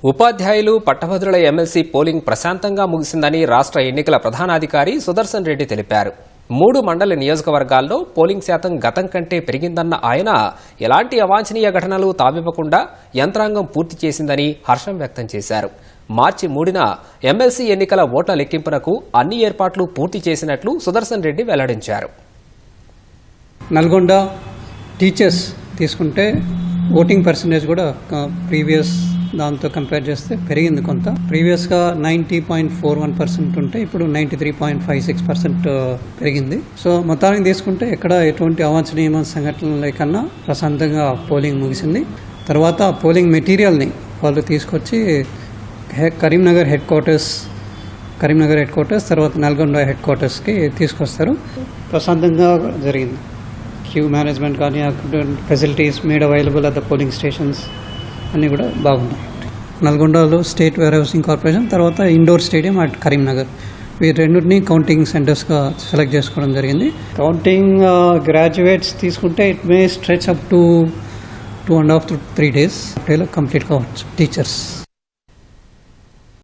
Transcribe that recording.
ఉపాధ్యాయులు పట్టభద్రుల MLC polling ప్రశాంతంగా ముగిసిందని రాష్ట్ర ఎన్నికల ప్రధానాధికారి సుదర్శన్ రెడ్డి తెలిపారు. 3 మండల నియోజకవర్గాల్లో పోలింగ్ శాతం గతం కంటే పెరిగిందన్న ఆయన ఎలాంటి అవాంఛనీయ ఘటనలు తావివ్వకుండా యంత్రాంగం పూర్తి చేసిందని హర్షం వ్యక్తం చేశారు. మార్చి 3న ఎమ్మెల్సీ ఎన్నికల ఓట్ల లెక్కింపునకు అన్ని ఏర్పాట్లు పూర్తి చేసినట్లు సుదర్శన్ రెడ్డి వెల్లడించారు. నల్గొండ టీచర్స్ తీసుకుంటే ఓటింగ్ పర్సంటేజ్ కూడా ప్రీవియస్ దాంతో కంపేర్ చేస్తే పెరిగింది. కొంత ప్రీవియస్గా 90.41% ఉంటే ఇప్పుడు 93.56% పెరిగింది. సో మొత్తానికి తీసుకుంటే ఎక్కడ ఎటువంటి అవాంఛనీయ సంఘటనలు లేకన్నా ప్రశాంతంగా పోలింగ్ ముగిసింది. తర్వాత పోలింగ్ మెటీరియల్ని వాళ్ళు తీసుకొచ్చి కరీంనగర్ హెడ్ క్వార్టర్స్ తర్వాత నల్గొండ హెడ్ క్వార్టర్స్కి తీసుకొస్తారు. ప్రశాంతంగా జరిగింది. క్యూ మేనేజ్మెంట్ కానీ facilities made available at the polling stations అన్నీ కూడా బాగున్నాయి. నల్గొండలో స్టేట్ వేర్ హౌసింగ్ కార్పొరేషన్, తర్వాత ఇండోర్ స్టేడియం అట్ కరీంనగర్, ఈ రెండింటిని కౌంటింగ్ సెంటర్స్గా సెలెక్ట్ చేసుకోవడం జరిగింది. కౌంటింగ్ గ్రాడ్యుయేట్స్ తీసుకుంటే it may stretch up to 2.5 to 3 days complete కావచ్చు. టీచర్స్